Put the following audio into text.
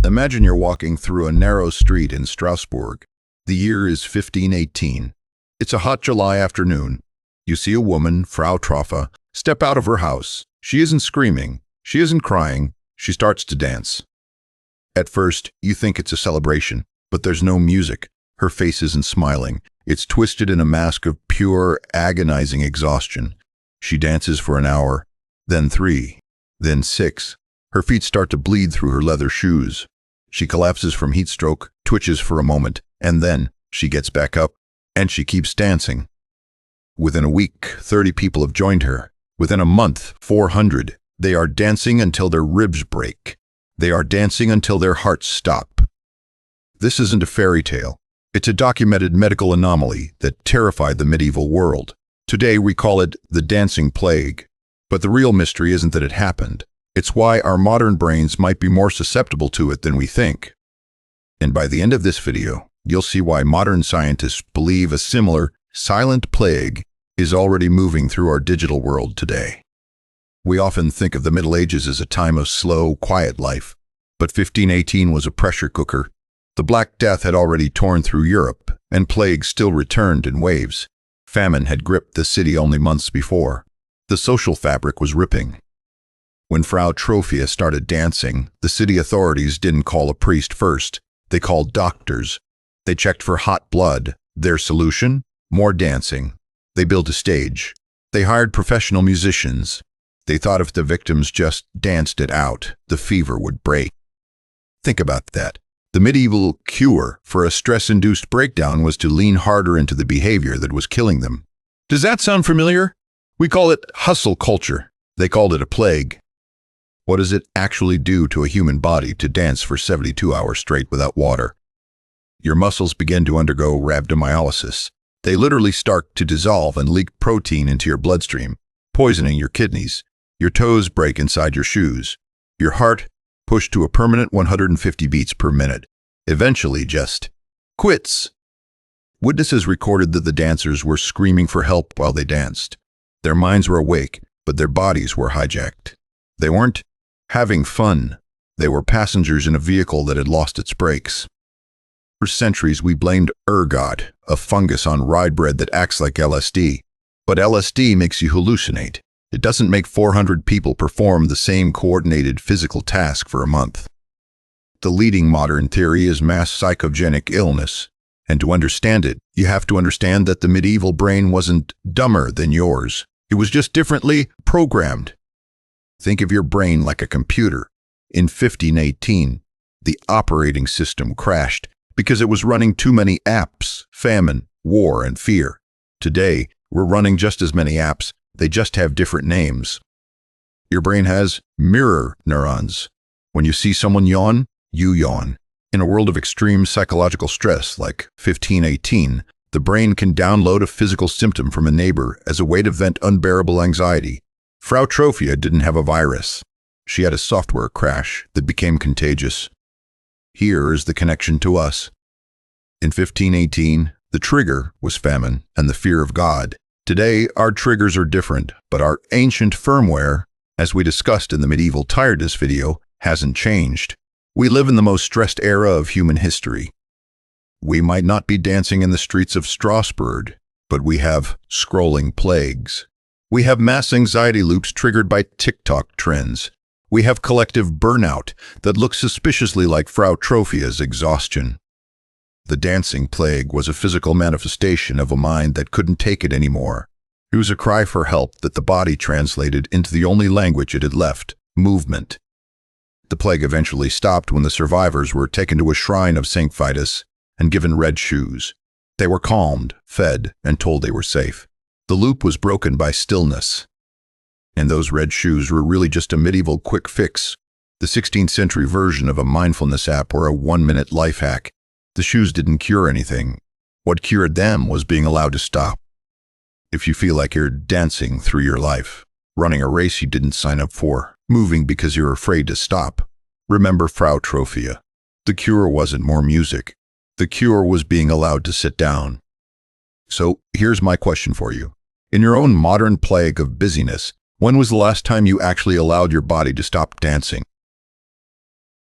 Imagine you're walking through a narrow street in Strasbourg. The year is 1518. It's a hot July afternoon. You see a woman, Frau Troffa, step out of her house. She isn't screaming. She isn't crying. She starts to dance. At first, you think it's a celebration, but there's no music. Her face isn't smiling. It's twisted in a mask of pure, agonizing exhaustion. She dances for an hour, then 3, then 6. Her feet start to bleed through her leather shoes. She collapses from heat stroke, twitches for a moment, and then she gets back up, and she keeps dancing. Within a week, 30 people have joined her. Within a month, 400. They are dancing until their ribs break. They are dancing until their hearts stop. This isn't a fairy tale. It's a documented medical anomaly that terrified the medieval world. Today we call it the dancing plague. But the real mystery isn't that it happened. It's why our modern brains might be more susceptible to it than we think. And by the end of this video, you'll see why modern scientists believe a similar, silent plague is already moving through our digital world today. We often think of the Middle Ages as a time of slow, quiet life, but 1518 was a pressure cooker. The Black Death had already torn through Europe, and plague still returned in waves. Famine had gripped the city only months before. The social fabric was ripping. When Frau Troffa started dancing, the city authorities didn't call a priest first. They called doctors. They checked for hot blood. Their solution? More dancing. They built a stage. They hired professional musicians. They thought if the victims just danced it out, the fever would break. Think about that. The medieval cure for a stress-induced breakdown was to lean harder into the behavior that was killing them. Does that sound familiar? We call it hustle culture. They called it a plague. What does it actually do to a human body to dance for 72 hours straight without water? Your muscles begin to undergo rhabdomyolysis. They literally start to dissolve and leak protein into your bloodstream, poisoning your kidneys. Your toes break inside your shoes. Your heart pushed to a permanent 150 beats per minute. Eventually just quits. Witnesses recorded that the dancers were screaming for help while they danced. Their minds were awake, but their bodies were hijacked. They weren't having fun. They were passengers in a vehicle that had lost its brakes. For centuries, we blamed ergot, a fungus on rye bread that acts like LSD. But LSD makes you hallucinate. It doesn't make 400 people perform the same coordinated physical task for a month. The leading modern theory is mass psychogenic illness. And to understand it, you have to understand that the medieval brain wasn't dumber than yours. It was just differently programmed. Think of your brain like a computer. In 1518, the operating system crashed because it was running too many apps: famine, war, and fear. Today, we're running just as many apps. They just have different names. Your brain has mirror neurons. When you see someone yawn, you yawn. In a world of extreme psychological stress like 1518, the brain can download a physical symptom from a neighbor as a way to vent unbearable anxiety. Frau Troffa didn't have a virus. She had a software crash that became contagious. Here is the connection to us. In 1518, the trigger was famine and the fear of God. Today, our triggers are different, but our ancient firmware, as we discussed in the medieval tiredness video, hasn't changed. We live in the most stressed era of human history. We might not be dancing in the streets of Strasbourg, but we have scrolling plagues. We have mass anxiety loops triggered by TikTok trends. We have collective burnout that looks suspiciously like Frau Troffa's exhaustion. The dancing plague was a physical manifestation of a mind that couldn't take it anymore. It was a cry for help that the body translated into the only language it had left: movement. The plague eventually stopped when the survivors were taken to a shrine of St. Vitus and given red shoes. They were calmed, fed, and told they were safe. The loop was broken by stillness. And those red shoes were really just a medieval quick fix, the 16th century version of a mindfulness app or a 1-minute life hack. The shoes didn't cure anything. What cured them was being allowed to stop. If you feel like you're dancing through your life, running a race you didn't sign up for, moving because you're afraid to stop, remember Frau Troffa. The cure wasn't more music. The cure was being allowed to sit down. So here's my question for you. In your own modern plague of busyness, when was the last time you actually allowed your body to stop dancing?